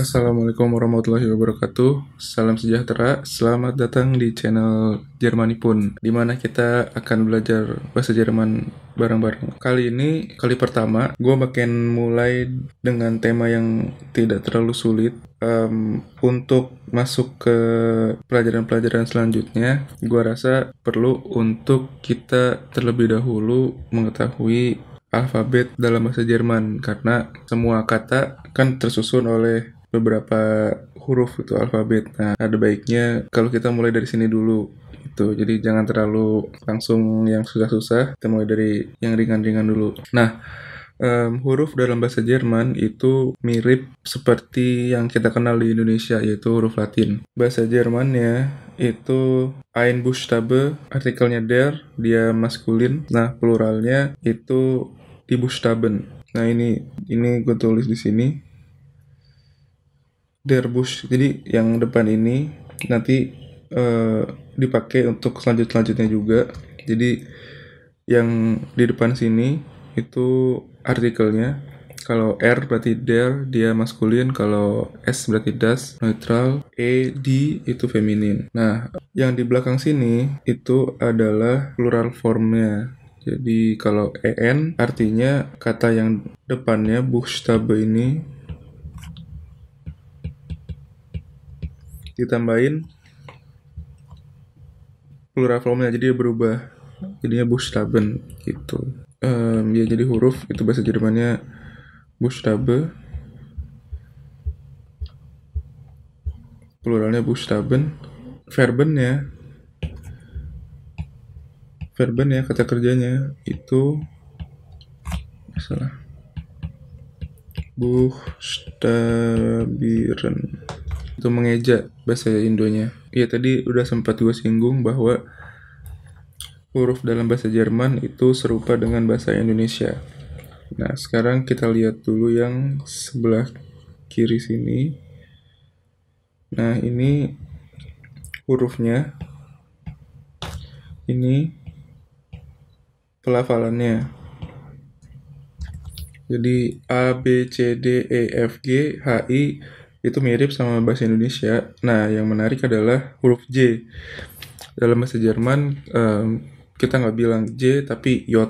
Assalamualaikum warahmatullahi wabarakatuh. Salam sejahtera. Selamat datang di channel Jermanipun, di mana kita akan belajar bahasa Jerman bareng-bareng. Kali ini, kali pertama, gue makin mulai dengan tema yang tidak terlalu sulit. Untuk masuk ke pelajaran-pelajaran selanjutnya, gue rasa perlu untuk kita terlebih dahulu mengetahui alfabet dalam bahasa Jerman, karena semua kata kan tersusun oleh beberapa huruf itu alfabet. Nah, ada baiknya kalau kita mulai dari sini dulu itu. Jadi jangan terlalu langsung yang susah-susah. Kita mulai dari yang ringan-ringan dulu. Nah, huruf dalam bahasa Jerman itu mirip seperti yang kita kenal di Indonesia, yaitu huruf Latin. Bahasa Jermannya itu Ein Buchstabe, artikelnya der, dia maskulin. Nah, pluralnya itu die Buchstaben. Nah, ini gue tulis di sini. Der Busch. Jadi yang depan ini nanti dipakai untuk selanjutnya juga. Jadi yang di depan sini itu artikelnya. Kalau R berarti der, dia maskulin. Kalau S berarti das, neutral. E, di itu feminin. Nah, yang di belakang sini itu adalah plural formnya. Jadi kalau en artinya kata yang depannya Buchstabe ini ditambahin plural formnya, jadi dia berubah, jadinya Buchstaben gitu. Ya jadi huruf itu bahasa Jermannya Buchstabe, pluralnya Buchstaben. Verben ya kata kerjanya itu salah, Buchstabieren. Itu mengeja bahasa Indonya. Iya, tadi udah sempat gue singgung bahwa huruf dalam bahasa Jerman itu serupa dengan bahasa Indonesia. Nah, sekarang kita lihat dulu yang sebelah kiri sini. Nah, ini hurufnya. Ini pelafalannya. Jadi A, B, C, D, E, F, G, H, I itu mirip sama bahasa Indonesia. Nah, yang menarik adalah huruf J. Dalam bahasa Jerman kita nggak bilang J tapi J,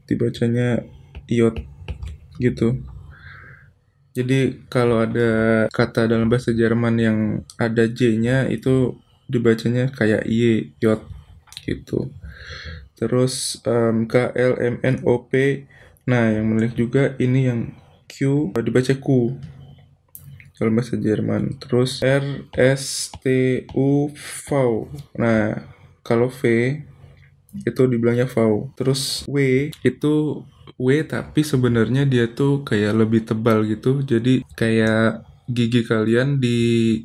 dibacanya J gitu. Jadi kalau ada kata dalam bahasa Jerman yang ada J-nya itu dibacanya kayak Y, J gitu. Terus K, L, M, N, O, P. Nah, yang menarik juga ini yang Q dibaca Q dalam bahasa Jerman. Terus R, S, T, U, V. Nah, kalau V itu dibilangnya V. Terus W itu W tapi sebenarnya dia tuh kayak lebih tebal gitu. Jadi kayak gigi kalian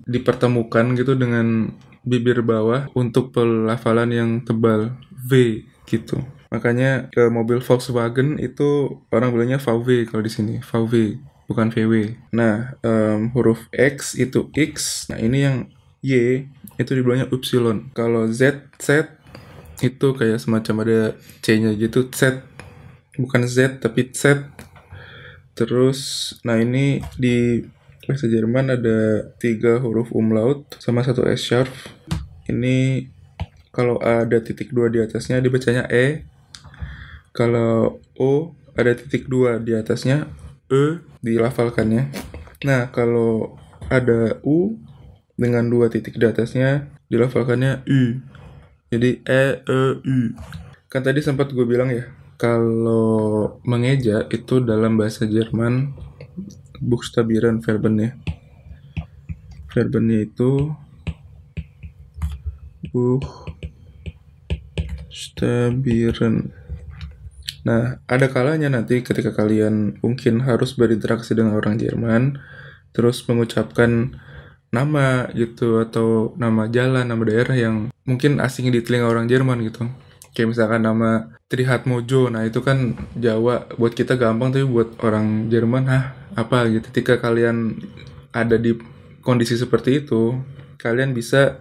dipertemukan gitu dengan bibir bawah untuk pelafalan yang tebal, V gitu. Makanya ke mobil Volkswagen itu orang bilangnya VW kalau di sini, VW bukan VW. Nah, huruf X itu X. Nah, ini yang Y itu dibilangnya Y. Kalau Z itu kayak semacam ada C-nya gitu, Z. Bukan Z tapi Z. Terus, nah ini di bahasa Jerman ada 3 huruf umlaut sama 1 S sharp. Ini kalau ada titik 2 di atasnya dibacanya E. Kalau O ada titik 2 di atasnya, E dilafalkannya. Nah, kalau ada U dengan 2 titik di atasnya dilafalkannya U. Jadi E, U. Kan tadi sempat gue bilang ya, kalau mengeja itu dalam bahasa Jerman Buchstabieren verbennya. Verbennya itu Buchstabieren. Nah, ada kalanya nanti ketika kalian mungkin harus berinteraksi dengan orang Jerman, terus mengucapkan nama gitu, atau nama jalan, nama daerah yang mungkin asing di telinga orang Jerman gitu. Kayak misalkan nama Trihatmojo, nah itu kan Jawa, buat kita gampang, tapi buat orang Jerman, apa gitu. Ketika kalian ada di kondisi seperti itu, kalian bisa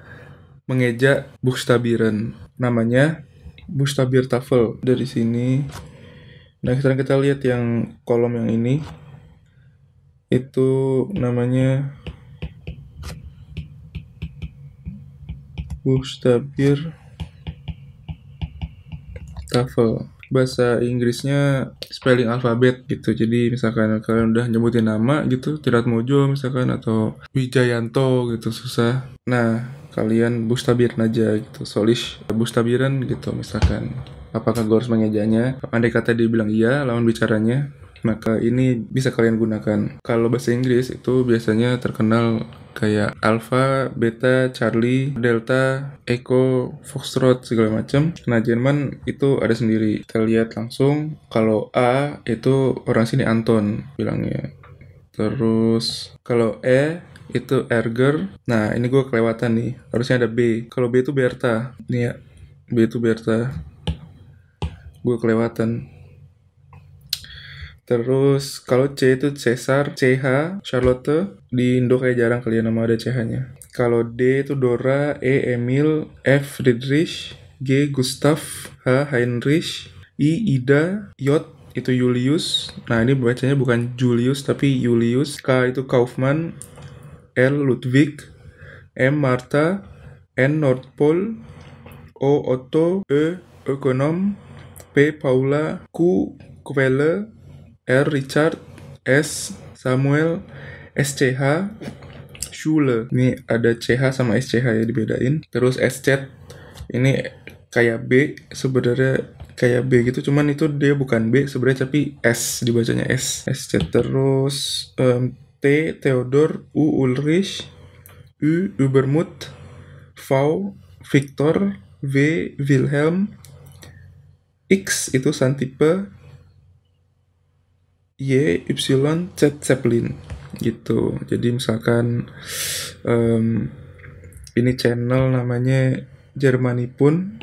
mengeja Buchstabieren. Namanya Buchstabiertafel dari sini. Nah, sekarang kita lihat yang kolom yang ini. Itu namanya Buchstabier Tafel. Bahasa Inggrisnya spelling alfabet gitu. Jadi misalkan kalian udah nyebutin nama gitu, Tiratmojo misalkan atau Wijayanto gitu susah. Nah, kalian Buchstabieren aja gitu. Solish Buchstabieren gitu misalkan. Apakah gue harus mengejanya? Andai kata dia bilang iya lawan bicaranya, maka ini bisa kalian gunakan. Kalau bahasa Inggris itu biasanya terkenal kayak Alpha, Beta, Charlie, Delta, Echo, Foxtrot segala macam. Nah, Jerman itu ada sendiri. Kita lihat langsung kalau A itu orang sini Anton bilangnya. Terus kalau E itu Erger. Nah, ini gue kelewatan nih. Harusnya ada B. Kalau B itu Berta. Nih ya, B itu Berta. Gue kelewatan. Terus kalau C itu Cesar, CH, Charlotte. Di Indo kayak jarang kalian nama ada CH-nya. Kalau D itu Dora, E Emil, F Friedrich, G Gustav, H Heinrich, I Ida, J itu Julius. Nah, ini bacanya bukan Julius tapi Julius. K itu Kaufman, L Ludwig, M Martha, N Nordpol, O Otto, E Ekonom, P Paula, Q Quelle, R Richard, S Samuel, SCH Schule. Ini ada CH sama SCH ya dibedain. Terus SChat ini kayak B sebenarnya kayak B gitu, cuman itu dia bukan B sebenarnya tapi S dibacanya S. SChat. Terus T Theodor, U Ulrich, U Übermut, V Victor, V Wilhelm, X itu Santipe, Y, Y, Z, Zeppelin gitu. Jadi misalkan ini channel namanya Jermanipun,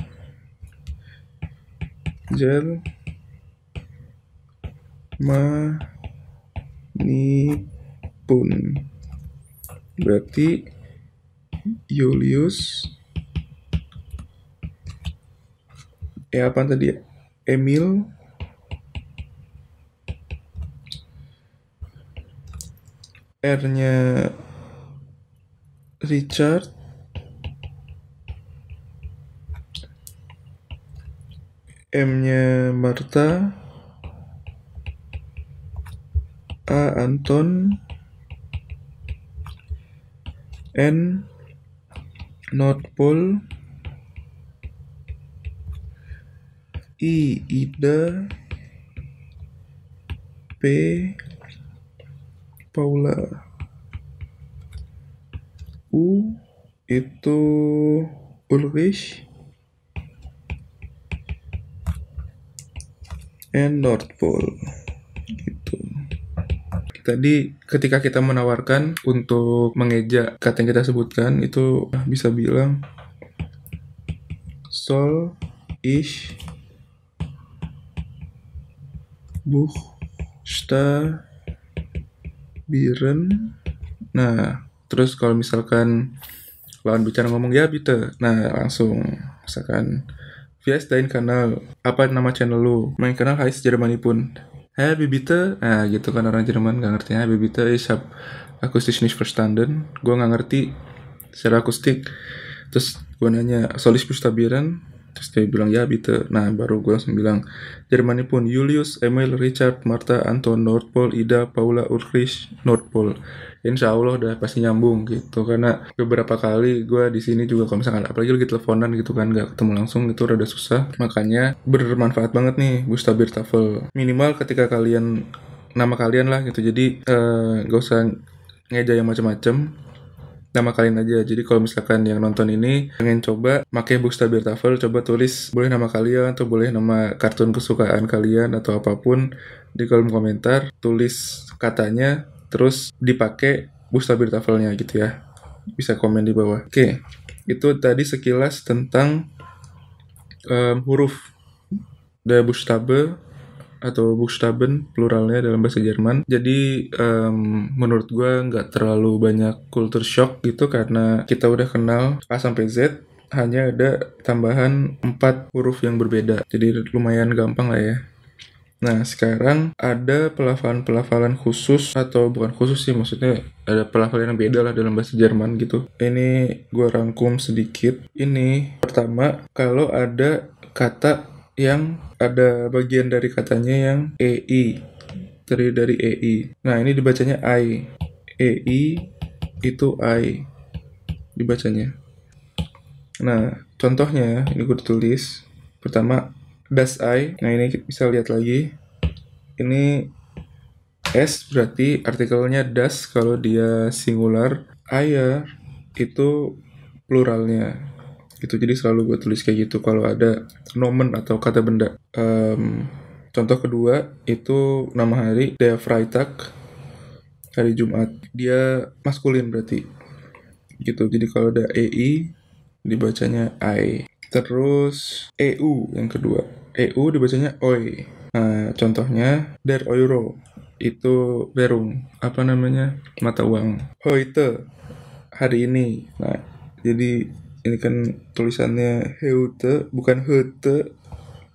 Jermanipun berarti Julius apa tadi ya? Emil, R-nya Richard, M-nya Martha, A Anton, N Nordpol, I Ida, P Paula, U itu Ulrich, and North Pole gitu. Tadi ketika kita menawarkan untuk mengeja kata yang kita sebutkan itu bisa bilang Soll ich Buchstabieren. Nah, terus kalau misalkan lawan bicara ngomong ya bitte. Nah, langsung misalkan Wie heißt dein Kanal? Apa nama channel lu? Mein Kanal heißt Jermanipun. Hä, wie bitte? Nah, gitu kan orang Jerman gak ngerti. Hä, wie bitte? Ich hab akustisch nicht verstanden. Gue gak ngerti secara akustik. Terus gue nanya, soll ich buchstabieren? Terus dia bilang, ya bitte. Nah, baru gue langsung bilang, Jermanipun, Julius, Emil, Richard, Martha, Anton, Nordpol, Ida, Paula, Ulrich, Nordpol. Insya Allah udah pasti nyambung gitu, karena beberapa kali gue di sini juga kalau misalkan apalagi lagi teleponan gitu kan gak ketemu langsung itu rada susah, makanya bermanfaat banget nih Buchstabier Tafel. Minimal ketika kalian nama kalian lah gitu, jadi gak usah ngeja yang macam-macam, nama kalian aja. Jadi kalau misalkan yang nonton ini pengen coba pakai Buchstabier Tafel, coba tulis boleh nama kalian atau boleh nama kartun kesukaan kalian atau apapun di kolom komentar, tulis katanya terus dipakai Buchstabier Tafelnya gitu ya. Bisa komen di bawah. Oke, itu tadi sekilas tentang huruf der Buchstabe atau Buchstaben pluralnya dalam bahasa Jerman. Jadi menurut gue nggak terlalu banyak culture shock gitu karena kita udah kenal A sampai Z, hanya ada tambahan 4 huruf yang berbeda. Jadi lumayan gampang lah ya. Nah, sekarang ada pelafalan-pelafalan khusus, atau bukan khusus sih, maksudnya ada pelafalan yang beda lah dalam bahasa Jerman gitu. Ini gue rangkum sedikit. Ini pertama, kalau ada kata yang ada bagian dari katanya yang EI, terdiri dari EI. Nah, ini dibacanya I. EI itu I dibacanya. Nah, contohnya ini gue tulis. Pertama, das I. Nah, ini bisa lihat lagi. Ini S berarti artikelnya das kalau dia singular. Eier itu pluralnya. Gitu, jadi selalu gue tulis kayak gitu kalau ada nomen atau kata benda. Contoh kedua itu nama hari, der Freitag, hari Jumat. Dia maskulin berarti. Gitu, jadi kalau ada EI dibacanya I. Terus EU yang kedua. EU dibacanya OI. Nah, contohnya der Euro itu Berung, apa namanya, mata uang. Heute, hari ini. Nah, jadi ini kan tulisannya Heute, bukan Heute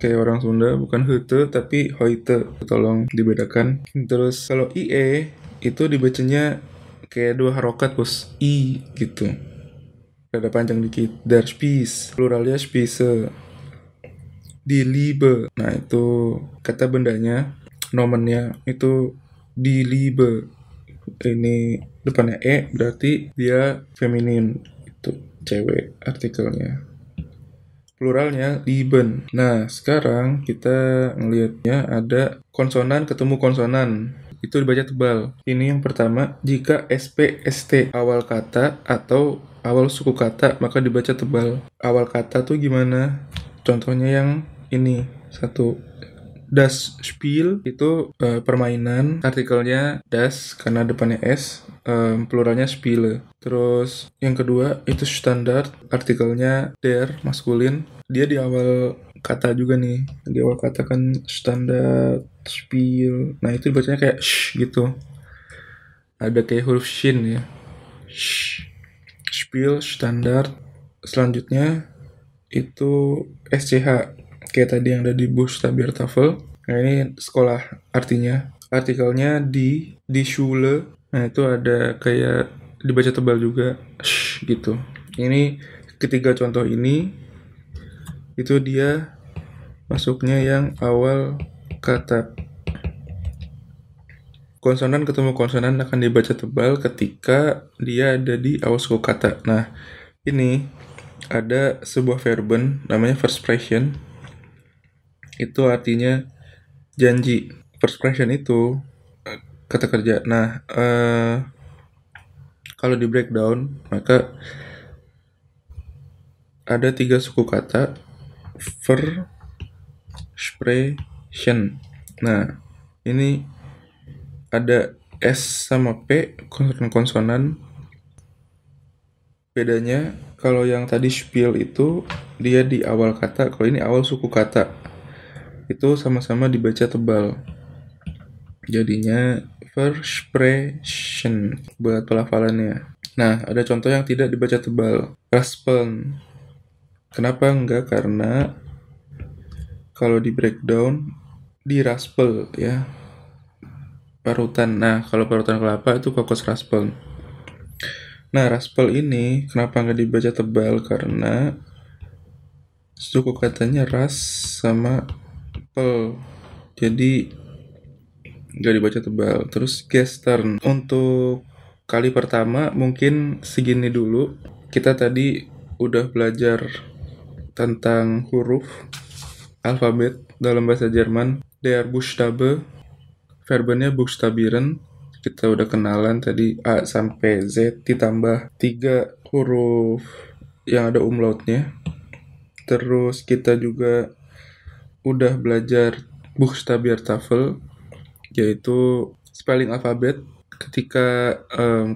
kayak orang Sunda, bukan Heute tapi Heute. Tolong dibedakan. Terus kalau IE itu dibacanya kayak dua harokat bos, I gitu. Ada panjang dikit. Der Spieß, pluralnya Spieße. Die Liebe. Nah, itu kata bendanya, nomennya itu die Liebe. Ini depannya E berarti dia feminin, itu cewek artikelnya. Pluralnya Lieben. Nah, sekarang kita ngelihatnya ada konsonan ketemu konsonan. Itu dibaca tebal. Ini yang pertama, jika SP, ST awal kata atau awal suku kata maka dibaca tebal. Awal kata tuh gimana? Contohnya yang ini, satu. Das Spiel itu permainan, artikelnya das karena depannya S, pluralnya Spiele. Terus yang kedua itu standar, artikelnya der, maskulin. Dia di awal kata juga nih, di awal kata kan standar, Spiel. Nah, itu bacanya kayak sh gitu. Ada kayak huruf shin ya. Sh. Spiel, standar. Selanjutnya itu SCH, kayak tadi yang ada di Buchstabiertafel. Nah, ini sekolah artinya. Artikelnya di Schule. Nah, itu ada kayak dibaca tebal juga, sh gitu. Ini ketiga contoh ini itu dia masuknya yang awal kata. Konsonan ketemu konsonan akan dibaca tebal ketika dia ada di awal suku kata. Nah, ini ada sebuah verben namanya Versprechen. Itu artinya janji. Versprechen itu kata kerja. Nah, kalau di breakdown maka ada 3 suku kata Versprechen. Nah, ini ada S sama P, konsonan. Bedanya kalau yang tadi Spiel itu dia di awal kata, kalau ini awal suku kata. Itu sama-sama dibaca tebal. Jadinya Versprechen buat pelafalannya. Nah, ada contoh yang tidak dibaca tebal. Raspeln. Kenapa enggak? Karena kalau di breakdown di raspel ya. Parutan. Nah, kalau parutan kelapa itu kokos raspeln. Nah, raspel ini kenapa enggak dibaca tebal? Karena suku katanya ras sama pel, jadi nggak dibaca tebal. Terus gestern, untuk kali pertama mungkin segini dulu. Kita tadi udah belajar tentang huruf alfabet dalam bahasa Jerman. Der Buchstabe, verbennya buchstabieren. Kita udah kenalan tadi A sampai Z ditambah 3 huruf yang ada umlautnya. Terus kita juga udah belajar Buchstabiertafel, yaitu spelling alfabet. Ketika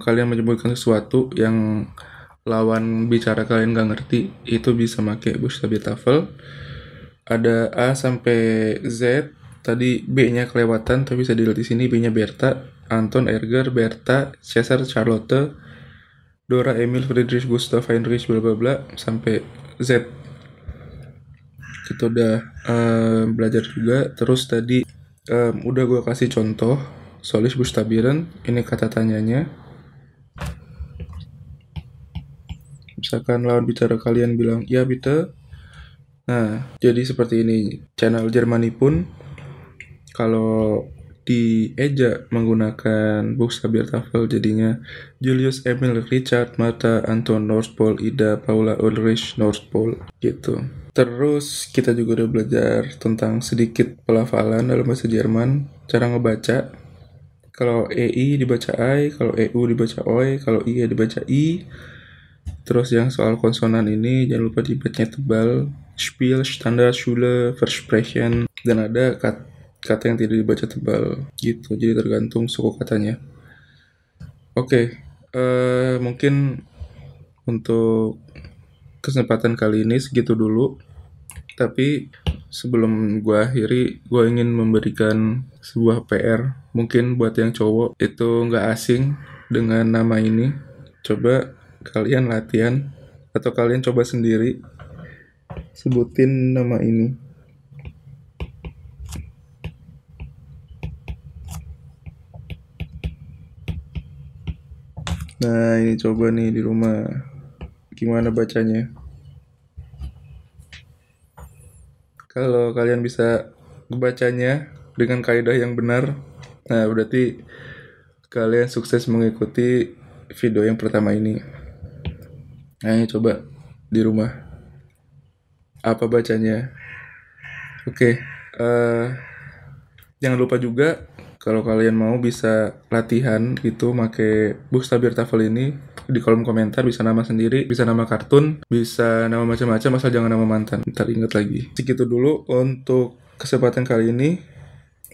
kalian menyebutkan sesuatu yang lawan bicara kalian gak ngerti, itu bisa pakai Buchstabiertafel. Ada A sampai Z, tadi B-nya kelewatan tapi bisa dilihat di sini. B-nya Berta, Anton, Erger, Berta, Cesar, Charlotte, Dora, Emil, Friedrich, Gustav, Heinrich, bla bla bla sampai Z. Kita udah belajar juga. Terus tadi Udah gue kasih contoh. Soll ich buchstabieren? Ini kata tanyanya. Misalkan lawan bicara kalian bilang, ya bitte. Nah, jadi seperti ini. Channel Jermani pun kalau dieja menggunakan Buchstabiertafel jadinya Julius Emil Richard Martha Anton Norspol Ida Paula Ulrich Norspol gitu. Terus kita juga udah belajar tentang sedikit pelafalan dalam bahasa Jerman, cara ngebaca. Kalau EI dibaca I, kalau EU dibaca OI, kalau I dibaca I. Terus yang soal konsonan ini jangan lupa dibacanya tebal. Spiel, Standard, Schule, Versprechen, dan ada kata yang tidak dibaca tebal gitu. Jadi tergantung suku katanya. Oke, mungkin untuk kesempatan kali ini segitu dulu. Tapi sebelum gue akhiri, gue ingin memberikan sebuah PR. Mungkin buat yang cowok itu nggak asing dengan nama ini. Coba kalian latihan atau kalian coba sendiri sebutin nama ini. Nah, ini coba nih di rumah. Gimana bacanya? Kalau kalian bisa membacanya dengan kaidah yang benar, nah berarti kalian sukses mengikuti video yang pertama ini. Nah, ini coba di rumah. Apa bacanya? Oke, jangan lupa juga kalau kalian mau bisa latihan gitu make Buchstabiertafel ini di kolom komentar, bisa nama sendiri, bisa nama kartun, bisa nama macam-macam asal jangan nama mantan. Ntar inget lagi. Segitu dulu untuk kesempatan kali ini.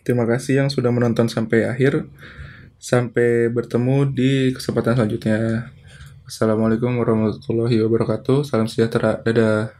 Terima kasih yang sudah menonton sampai akhir. Sampai bertemu di kesempatan selanjutnya. Assalamualaikum warahmatullahi wabarakatuh. Salam sejahtera. Dadah.